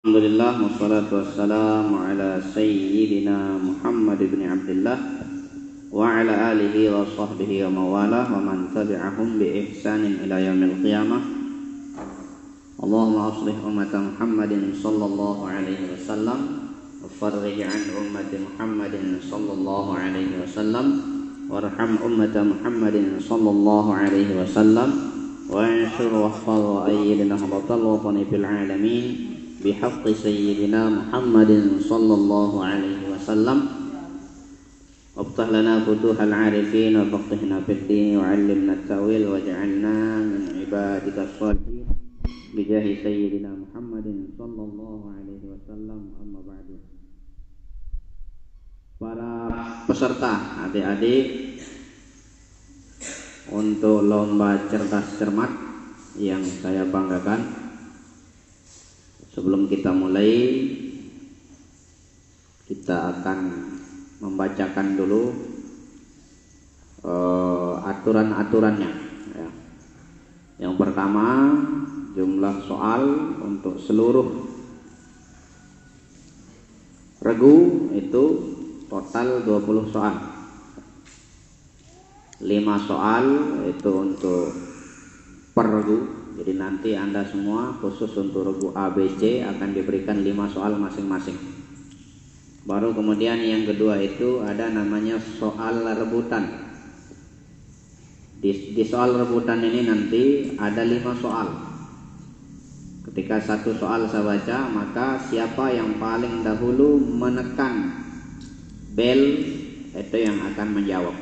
Alhamdulillah wassalatu wassalamu ala sayyidina Muhammad ibn Abdullah wa ala alihi wa sahbihi wa mawalah wa man tabi'ahum bi ihsanin ila yaumil qiyamah. Allahumma aslih ummata Muhammadin sallallahu alaihi wasallam wa farrij an ummati Muhammadin sallallahu alaihi wasallam warham ummata Muhammadin sallallahu alaihi wasallam wa anshur wa hfaz wa ayyidna habatal wa fani fil alamin بحق سيدنا محمد صلى الله عليه وسلم وافتح لنا فتوح العارفين وفقهنا في الدين وعلمنا التأويل واجعلنا من عبادك الصالحين بجاه سيدنا محمد صلى الله عليه وسلم. أما بعد. Para peserta adik-adik untuk lomba cerdas cermat yang saya banggakan, sebelum kita mulai, kita akan membacakan dulu aturan-aturannya. Ya. Yang pertama, jumlah soal untuk seluruh regu itu total 20 soal. 5 soal itu untuk per regu. Jadi nanti Anda semua khusus untuk regu A, B, C akan diberikan 5 soal masing-masing. Baru kemudian yang kedua itu ada namanya soal rebutan. Di soal rebutan ini nanti ada 5 soal. Ketika satu soal saya baca, maka siapa yang paling dahulu menekan bel itu yang akan menjawab.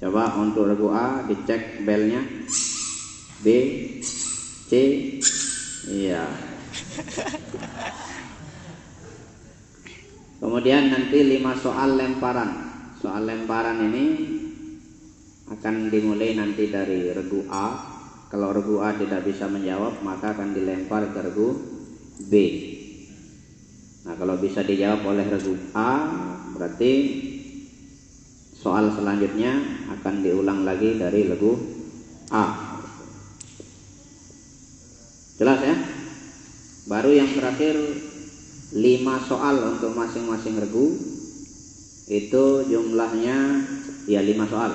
Coba untuk regu A dicek belnya. B, C, iya. Kemudian nanti 5 soal lemparan. Soal lemparan ini akan dimulai nanti dari regu A. Kalau regu A tidak bisa menjawab, maka akan dilempar ke regu B. Nah, kalau bisa dijawab oleh regu A, berarti soal selanjutnya akan diulang lagi dari regu A. Jelas ya? Baru yang terakhir 5 soal untuk masing-masing regu. Itu jumlahnya ya 5 soal.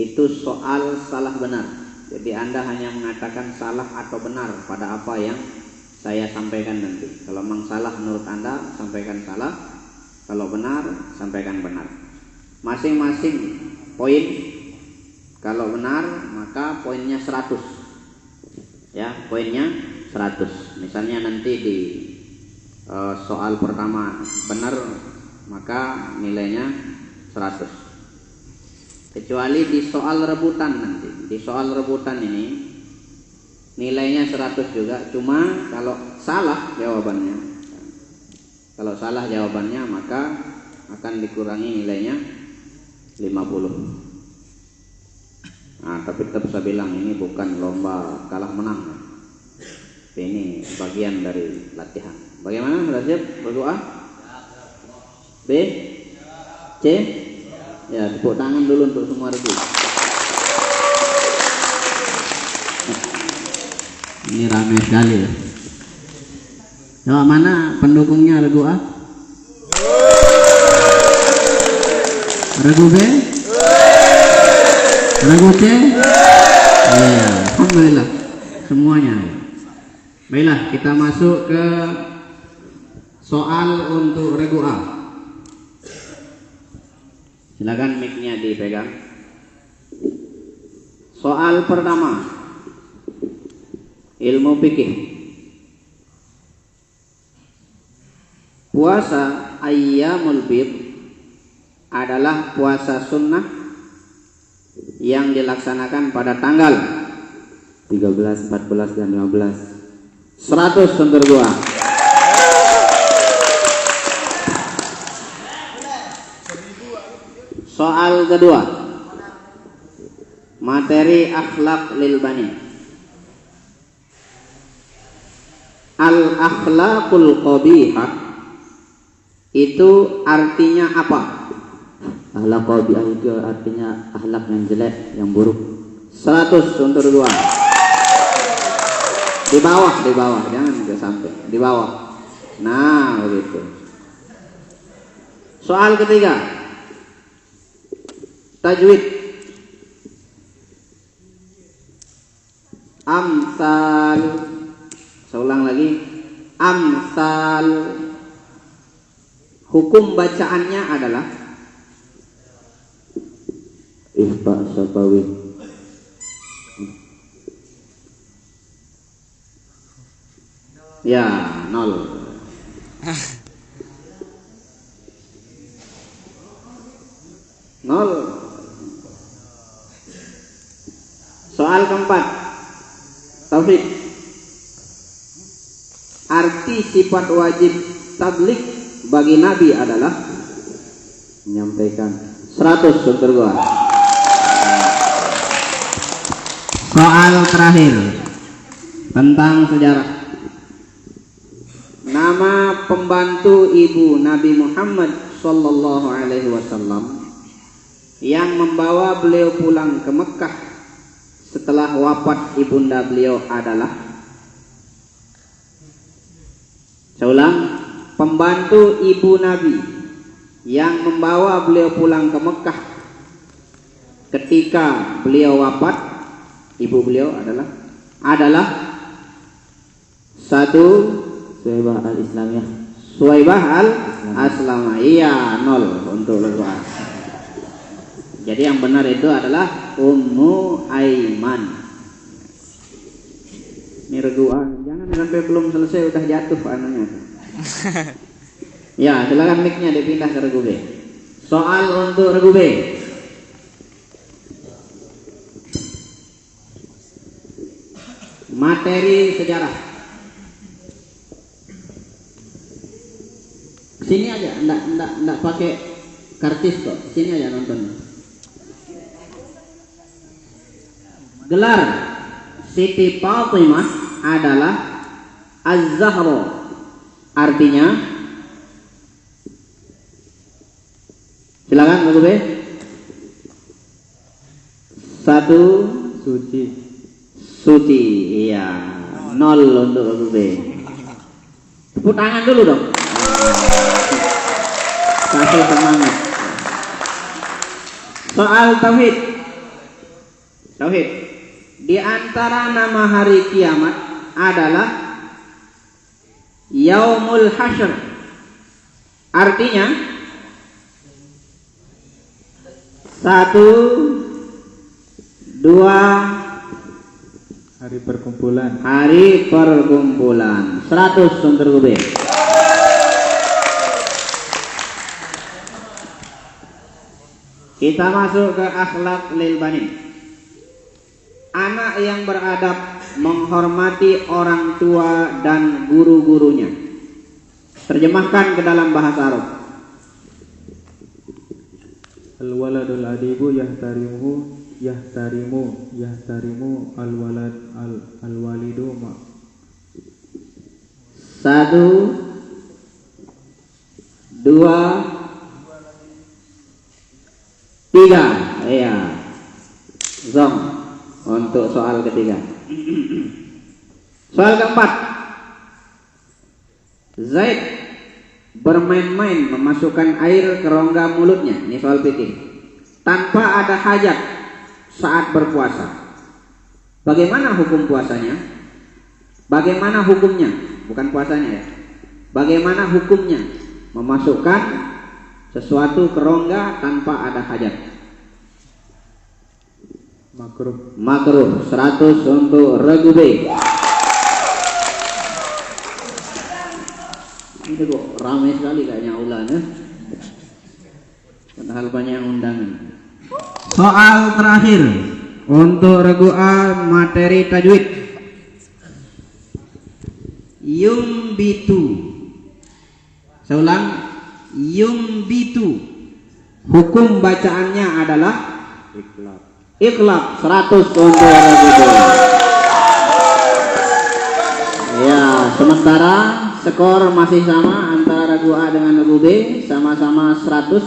Itu soal salah benar. Jadi Anda hanya mengatakan salah atau benar pada apa yang saya sampaikan nanti. Kalau memang salah menurut Anda, sampaikan salah. Kalau benar, sampaikan benar. Masing-masing poin. Kalau benar, maka poinnya 100. Ya, poinnya 100. Misalnya nanti di soal pertama benar, maka nilainya 100. Kecuali di soal rebutan nanti. Di soal rebutan ini nilainya 100 juga, cuma kalau salah jawabannya. Kalau salah jawabannya maka akan dikurangi nilainya 50. Nah, tapi tetap saya bilang ini bukan lomba kalah menang. Ini bagian dari latihan. Bagaimana? Sudah siap? Berdoa? B? C? Ya, tepuk tangan dulu untuk semua regu. Ini ramai sekali ya. Coba mana pendukungnya regu A? Regu B? Regu C? Iya, alhamdulillah semuanya. Baiklah, kita masuk ke soal untuk regu A. Silakan mic-nya dipegang. Soal pertama, ilmu fikih. Puasa ayyamul bid adalah puasa sunnah yang dilaksanakan pada tanggal 13, 14, dan 15. 100 untuk gua. Soal kedua, materi akhlak lil bani. Al akhlaqul qabihah itu artinya apa? Akhlak qabihah itu artinya akhlak yang jelek, yang buruk. 100 untuk dua. Di bawah, jangan ke sampai di bawah. Nah, begitu. Soal ketiga, tajwid. Amsal. Saya ulang lagi. Amsal. Hukum bacaannya adalah Ikhfa Syafawi. Ya, 0. Nol. Soal keempat, tauhid. Arti sifat wajib tabligh bagi Nabi adalah menyampaikan. 100 untuk gua. Soal terakhir tentang sejarah. Nama pembantu ibu Nabi Muhammad sallallahu alaihi wasallam yang membawa beliau pulang ke Mekah setelah wafat ibunda beliau adalah, saya ulang, pembantu ibu Nabi yang membawa beliau pulang ke Mekah ketika beliau wafat, ibu beliau adalah 1. Suwaibah al-Islamiyah. Suwaibah al-Islamiyah. Iya, 0 untuk Legu'a. Jadi yang benar itu adalah Ummu Aiman. Ini Legu'a. Jangan sampai belum selesai udah jatuh anunya. Ya, silakan mic-nya dipindah ke regu B. Soal untuk regu B. Materi sejarah. Sini aja, enggak pakai kartis kok. Sini aja nonton. Gelar Siti Fatimah adalah Az-Zahra. Artinya, silakan Ibu B. 1. Suci. Iya. 0 untuk Ibu B. Tepuk tangan dulu dong. Kasih semangat. Soal tauhid. Di antara nama hari kiamat adalah Yaumul Hasyr. Artinya 1, 2. Hari perkumpulan. 100 untuk gue. Kita masuk ke akhlak lil banin. Anak yang beradab menghormati orang tua dan guru-gurunya. Terjemahkan ke dalam bahasa Arab. Al-waladul adibu yahtarimu al-walad al-walidu ma. 1, 2, 3. Iya. Zong untuk soal ketiga. Soal keempat. Zaid bermain-main memasukkan air ke rongga mulutnya. Ini soal fikih. Tanpa ada hajat saat berpuasa. Bagaimana hukum puasanya? Bagaimana hukumnya? Bukan puasanya ya. Bagaimana hukumnya memasukkan sesuatu ke rongga tanpa ada hajat? Makruh. 100 untuk regu B. Ini kok ramai sekali kayaknya ulangnya. Padahal banyak undangan. Soal terakhir untuk regu A, materi tajwid. Yumbitu. Saya ulang. Yumbitu. Hukum bacaannya adalah Iqlab. 100 untuk regu B. Ya, sementara skor masih sama antara regu A dengan regu B, sama-sama 100.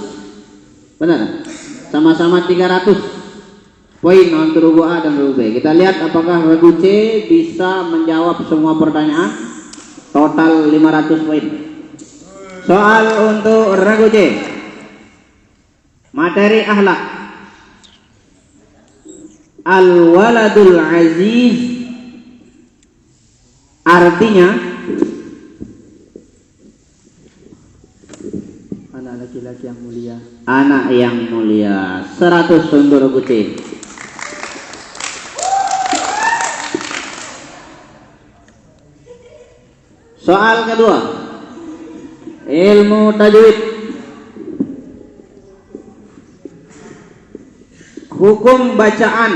Benar? Sama-sama 300. poin untuk regu A dan regu B. Kita lihat apakah regu C bisa menjawab semua pertanyaan. Total 500 poin. Soal untuk regu C. Materi akhlak. Al-waladul aziz artinya anak laki-laki yang mulia. Anak yang mulia. 100 untuk regu C. Soal kedua, ilmu tajwid. Hukum bacaan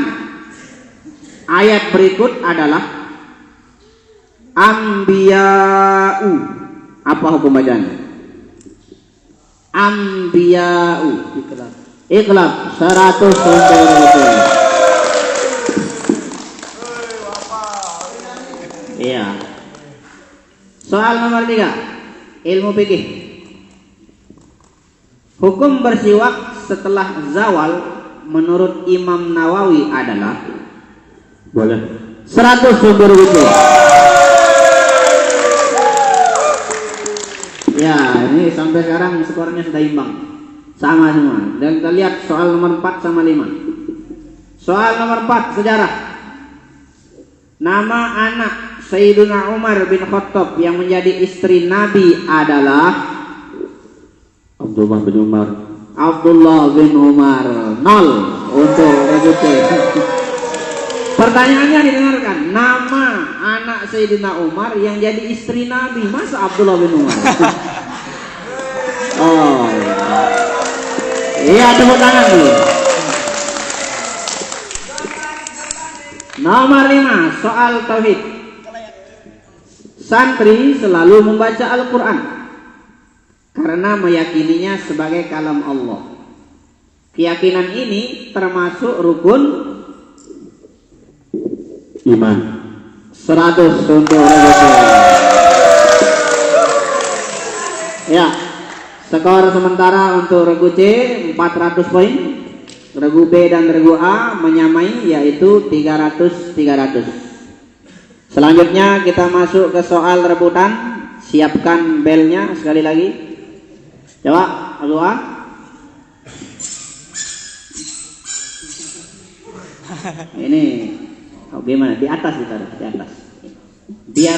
ayat berikut adalah Ambiya'u. Apa hukum bacaannya? Ambiya'u. Ikhlas. 100 untuk regu. Iya. Soal nomor 3, ilmu fikih. Hukum bersiwak setelah zawal menurut Imam Nawawi adalah Boleh. 100 sumber itu. Ya, ini sampai sekarang skornya sudah imbang. Sama semua. Dan kita lihat soal nomor 4 sama 5. Soal nomor 4, sejarah. Nama anak Sayyiduna Umar bin Khattab yang menjadi istri Nabi adalah Abdullah bin Umar. Abdullah bin Umar. 0 untuk regu C. Pertanyaannya didengarkan. Nama anak Sayyidina Umar yang jadi istri Nabi, masa Abdullah bin Umar? Oh iya, tepuk tangan dulu. Nomor 5, soal tauhid. Santri selalu membaca Al-Quran karena meyakininya sebagai kalam Allah. Keyakinan ini termasuk rukun Iman. 100 untuk regu. Ya, skor sementara untuk regu C 400 poin. Regu B dan regu A menyamai, yaitu 300-300. Selanjutnya kita masuk ke soal rebutan. Siapkan belnya sekali lagi. Coba regu A. Ini gimana? Di atas ditaruh, di atas. Biar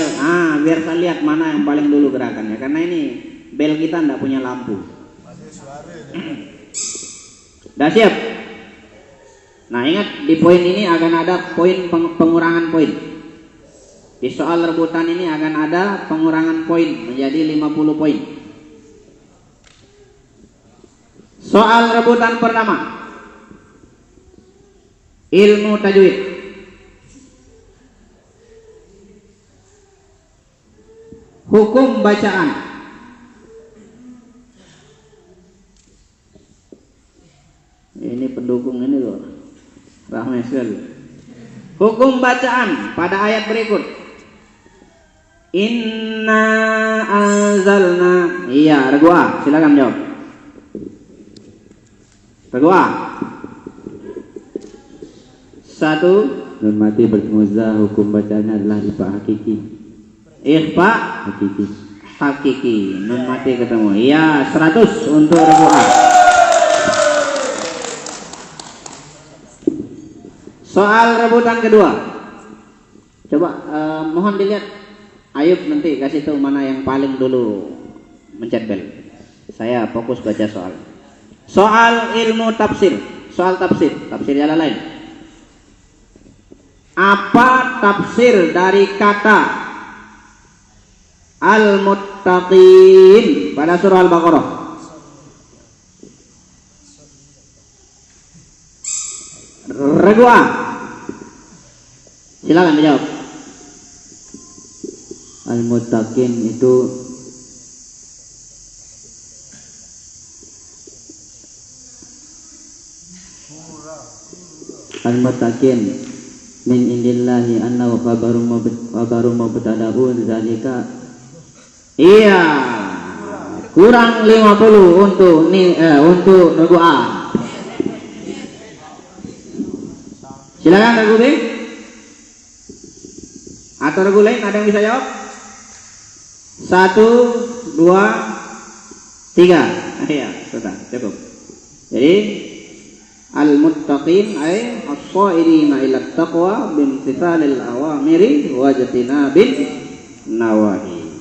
saya lihat mana yang paling dulu gerakannya. Karena ini bel kita tidak punya lampu. Dah siap? Nah, ingat di poin ini akan ada poin pengurangan poin. Di soal rebutan ini akan ada pengurangan poin menjadi 50 poin. Soal rebutan pertama, ilmu tajwid. Hukum bacaan. Ini pendukung ini loh, ramai sekali. Hukum bacaan pada ayat berikut. Inna anzalna. Iya, regu A, silakan jawab. Regu A. 1. Nun mati bertemu za, hukum bacanya adalah ikhfa hakiki. Ikhfa Hakiki. hakiki. Nun mati ketemu. Iya, 100 untuk regu A. Soal rebutan kedua. Coba mohon dilihat. Ayub nanti kasih tahu mana yang paling dulu mencet bel. Saya fokus baca soal. Soal ilmu tafsir. Soal tafsir. Tafsir jalan lain. Apa tafsir dari kata Al-Muttaqin pada surah Al-Baqarah? Regu A. Silakan dijawab. Al-Muttaqin itu Al-Muttaqin min indillahi annahu khabarum mubtada'un zalika. Iya. Kurang 50 untuk regu A. Silakan regu B. Atau regu lain ada yang bisa jawab? 1, 2, 3. Ya, sudah cukup. Jadi al-muttaqin ay as-shairina ila taqwa bimtithalil awamiri wa jatinabil nawahi.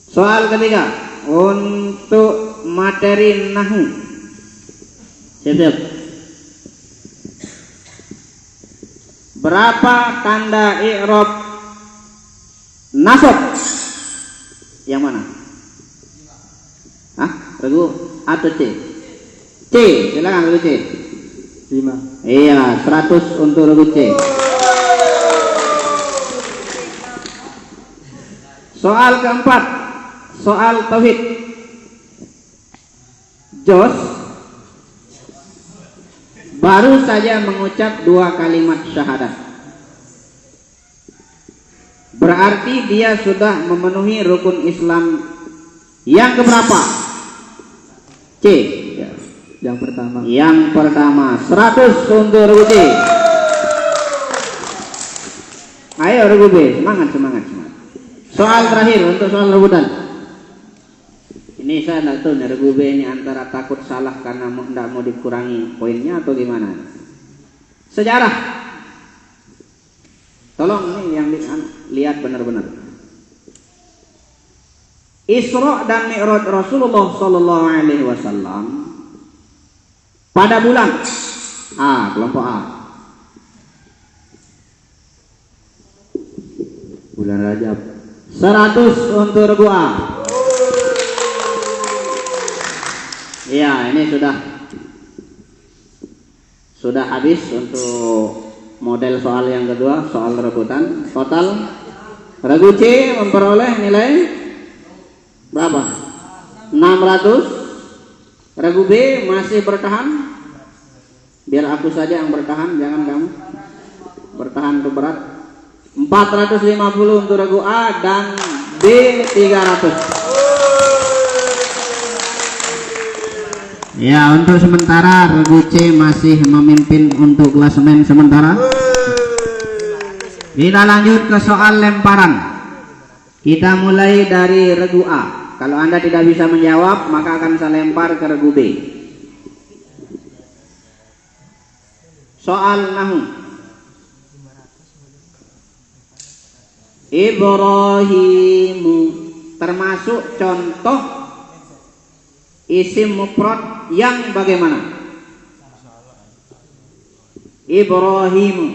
Soal ketiga untuk materi nahwu. Siap-siap. Berapa tanda i'rab nasab? Yang mana? Hah? Regu atau C? C, silakan regu C. 5. Iya, 100 untuk regu C. Soal keempat, soal tauhid. Jos baru saja mengucap 2 kalimat syahadat. Berarti dia sudah memenuhi rukun Islam yang keberapa? C. Ya. Yang pertama. Yang pertama. 100 untuk regu C. Ayo regu B, semangat. Soal terakhir untuk soal rebutan. Ini saya tidak tahu nih, regu B ini antara takut salah karena tidak mau dikurangi poinnya atau gimana. Sejarah. Tolong ini yang lihat benar-benar. Isra dan Mi'raj Rasulullah sallallahu alaihi wasallam pada bulan A, kelompok A. Bulan Rajab. 100 untuk regu A. Iya, ini sudah habis untuk model soal yang kedua, soal rebutan. Total regu C memperoleh nilai berapa? 600. Regu B masih bertahan. Biar aku saja yang bertahan, jangan kamu. Bertahan itu berat. 450 untuk regu A dan B 300. Ya, untuk sementara regu C masih memimpin untuk klasemen sementara. Kita lanjut ke soal lemparan. Kita mulai dari regu A. Kalau Anda tidak bisa menjawab, maka akan saya lempar ke regu B. Soal nahwu. Ibrahimu termasuk contoh isim mufrad yang bagaimana? Ibrahimu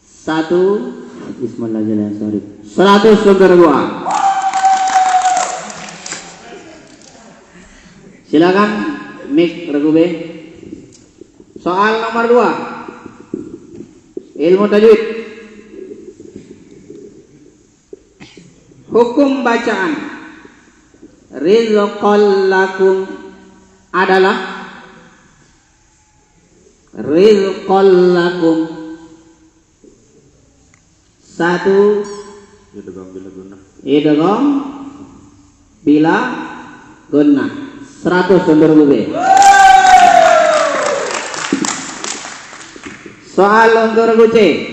1 Ismul Lazil yang sorry. 100 untuk regu A. Silakan mic regu B. Soal nomor 2. Ilmu tajwid. Hukum bacaan rizqal lakum adalah rizqal lakum 1 idgham bila gunnah 100 untuk regu B. Soal untuk regu C.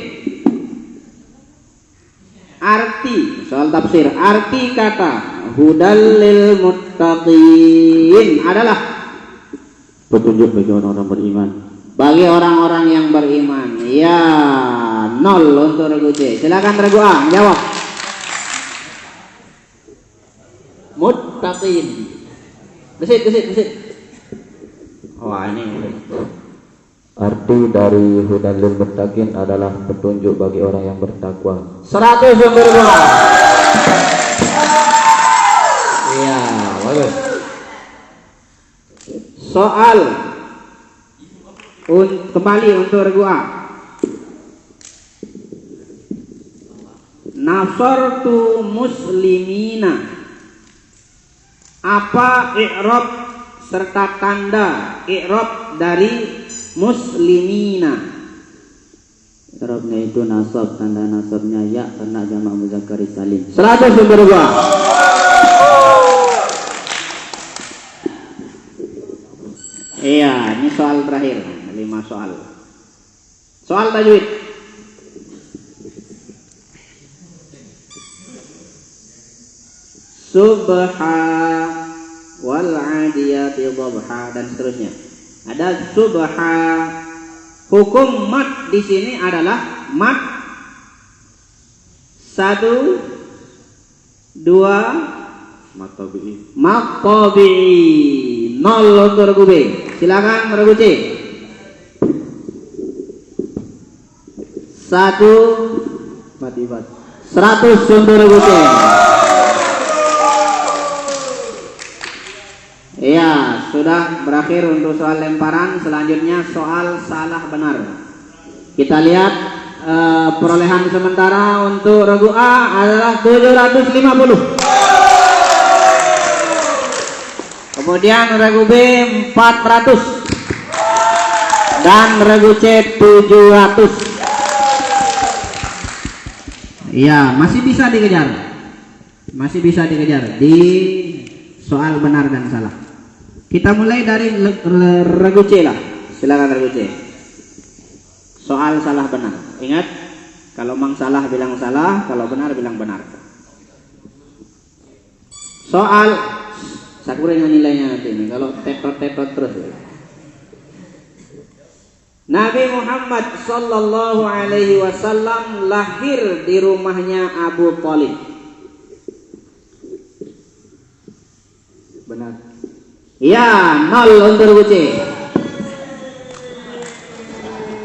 Arti, soal tafsir, arti kata hudal lil muttaqin adalah Petunjuk bagi orang-orang beriman. bagi orang-orang yang beriman. Ya, 0 untuk regu C. Silakan regu A jawab. Muttaqin. Gesit. Wah, ini Arti dari hudal lil muttaqin adalah petunjuk bagi orang yang bertakwa. 100 untuk regu A. Iya, bagus. Soal kembali untuk regu A. Nasartu muslimina. Apa i'rab serta tanda i'rab dari muslimina? I'rabnya itu nasab, tanda nasabnya ya karena jamak muzakkar salim. 100 untuk regu A. Iya, ini soal terakhir, 5 soal. Soal tajwid. Subha wal adiyati dhabha dan seterusnya. Ada subha. Hukum mat di sini adalah mat 1 2 mat tabi'i 0 untuk regu B. Silakan regu C. 1 100 untuk regu C. Iya, sudah berakhir untuk soal lemparan. Selanjutnya soal salah benar. Kita lihat perolehan sementara untuk regu A adalah 750. Kemudian regu B 400 dan regu C 700. Iya, masih bisa dikejar. Masih bisa dikejar di soal benar dan salah. Kita mulai dari regu C lah. Silakan regu C. Soal salah benar. Ingat, kalau mang salah bilang salah, kalau benar bilang benar. Soal sakurin nilainya nanti ini. Kalau tetot terus. Nabi Muhammad sallallahu alaihi wasallam lahir di rumahnya Abu Thalib. Benar. Ya, 0 untuk regu C.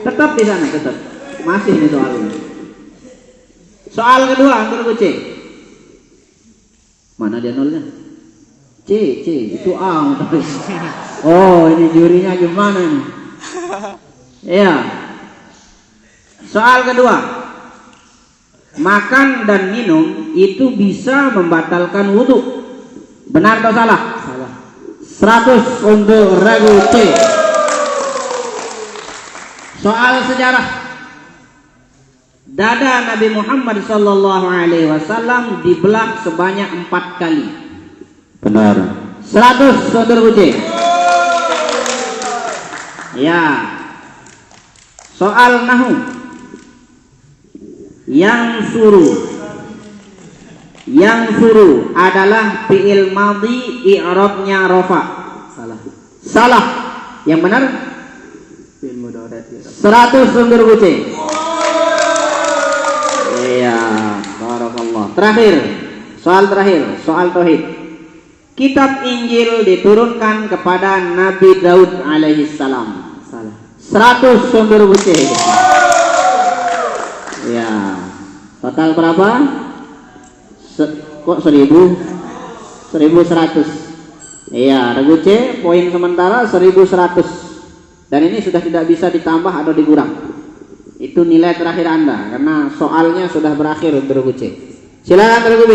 Tetap di sana, tetap. Masih ini soal ini. Soal kedua untuk regu C. Mana dia nolnya? C, itu A. Oh, ini jurinya gimana nih? Iya. Soal kedua. Makan dan minum itu bisa membatalkan wudhu. Benar atau salah? Salah. 100 untuk regu C. Soal sejarah. Dada Nabi Muhammad sallallahu alaihi wasallam dibelah sebanyak 4 kali. Benar. 100 untuk regu C. Ya. Soal nahu. Yang suruh adalah fi'il madhi i'rabnya rafa. Salah. Yang benar? Fi'il mudhari'. 100 untuk regu C. Iya, barakallah. Terakhir, soal tauhid. Kitab Injil diturunkan kepada Nabi Daud alaihi salam. Salah. 100 untuk regu C. Ya. Total berapa? Kok 1100. Iya, regu C poin sementara 1100. Dan ini sudah tidak bisa ditambah atau dikurang. Itu nilai terakhir Anda karena soalnya sudah berakhir untuk regu C. Silakan regu B.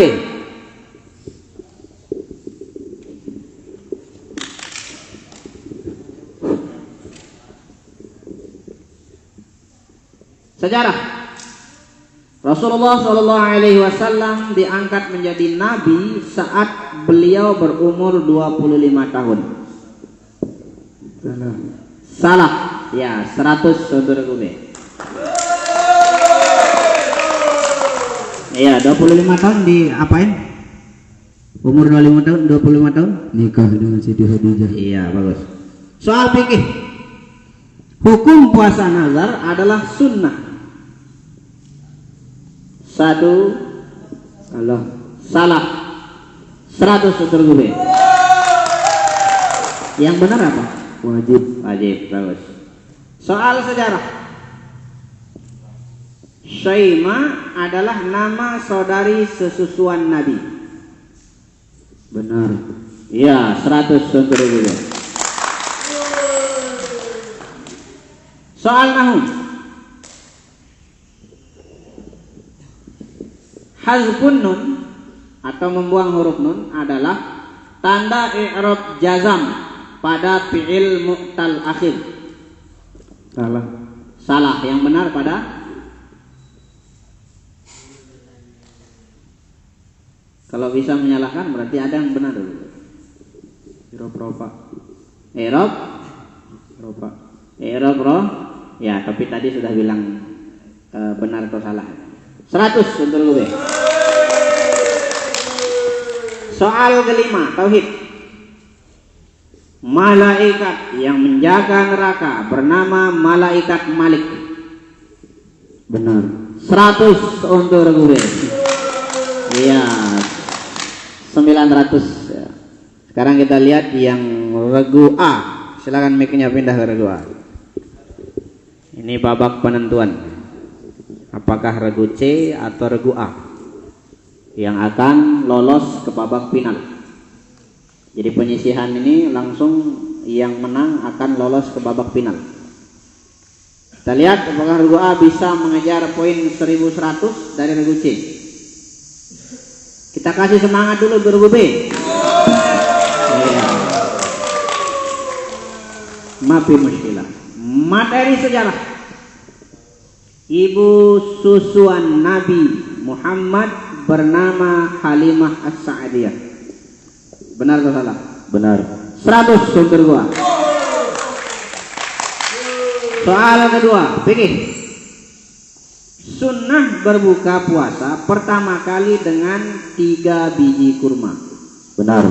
Sejarah. Rasulullah Shallallahu Alaihi Wasallam diangkat menjadi nabi saat beliau berumur 25 tahun. Salah. Ya, 100 untuk regu B. Iya, 25 tahun diapain? Umur 25 tahun Nikah dengan Siti Khadijah. Iya, bagus. Soal fikih. Hukum puasa nazar adalah sunnah. 1 salah. 100 untuk regu B. Yang benar apa? Wajib. Bagus. Soal sejarah. Syaimah adalah nama saudari sesusuan Nabi. Benar. Iya, 100 untuk regu B. Soal nahwu. Hazfun nun atau membuang huruf nun adalah tanda i'rab jazam pada fi'il mu'tal akhir. Salah. Yang benar pada kalau bisa menyalahkan berarti ada yang benar dulu. I'rab Ya, tapi tadi sudah bilang benar atau salah. 100 untuk gue. Soal kelima, tauhid. Malaikat yang menjaga neraka bernama malaikat Malik. Benar. 100 untuk gue. Iya. 900. Sekarang kita lihat yang regu A. Silakan mic-nya pindah ke regu A. Ini babak penentuan. Apakah regu C atau regu A yang akan lolos ke babak final. Jadi penyisihan ini langsung yang menang akan lolos ke babak final. Kita lihat apakah regu A bisa mengejar poin 1100 dari regu C. Kita kasih semangat dulu ke regu B. Ya. Mafi muskilah. Materi sejarah. Ibu susuan Nabi Muhammad bernama Halimah As-Sa'diyah. Benar atau salah? Benar. 100 untuk gua. Soal kedua, fikih. Sunnah berbuka puasa pertama kali dengan 3 biji kurma. Benar.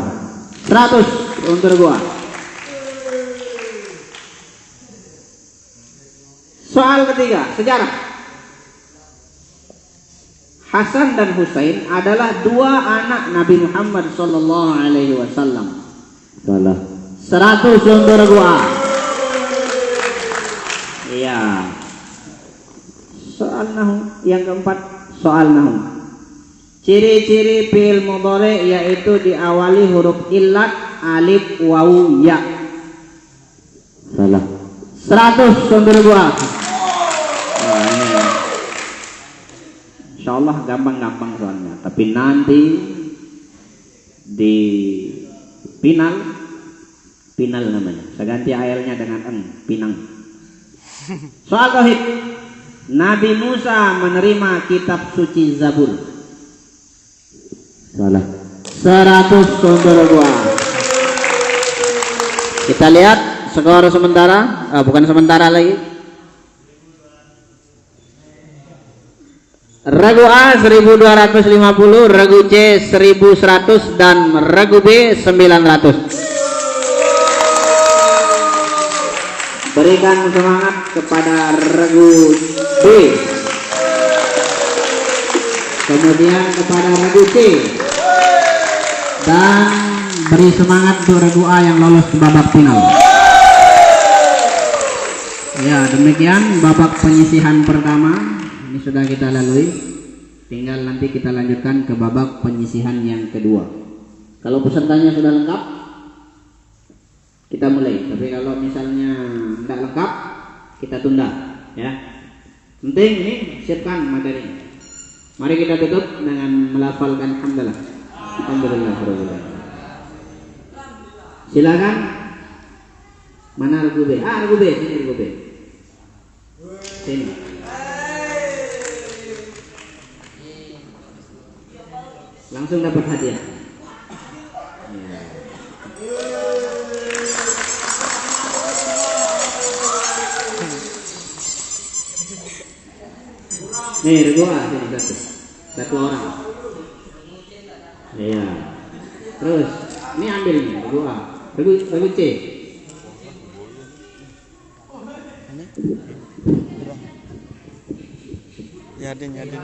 100 untuk gua. Soal ketiga, sejarah. Hasan dan Husain adalah 2 anak Nabi Muhammad sallallahu alaihi wasallam. Salah. 100 untuk gua. Iya. Soal nahwu yang keempat, soal nahwu. Ciri-ciri fi'il mudhari yaitu diawali huruf illat, alif, wawu, ya. Salah. 100 untuk gua. Insya Allah gampang-gampang soalnya. Tapi nanti di final namanya. Saya ganti airnya dengan pinang. Soal tauhid. Nabi Musa menerima kitab suci Zabur. Salah. 100 untuk gua. Kita lihat skor sementara. Bukan sementara lagi. Regu A 1250, regu C 1100 dan regu B 900. Berikan semangat kepada regu B. Kemudian kepada regu C. Dan beri semangat untuk regu A yang lolos ke babak final. Ya, demikian babak penyisihan pertama. Ini sudah kita lalui, tinggal nanti kita lanjutkan ke babak penyisihan yang kedua. Kalau pesertanya sudah lengkap, kita mulai. Tapi kalau misalnya tidak lengkap, kita tunda. Ya, penting ini siapkan materinya. Mari kita tutup dengan melafalkan hamdalah. Alhamdulillah. Silakan. Mana regu B? Regu B, sini regu B. Sini. Langsung dapat hadiah. Nih, regu A sini satu orang. Iya. Terus, ini ambil nih regu A, regu C. Yaden aja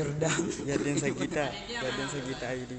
udah. Yaden Sagita ini.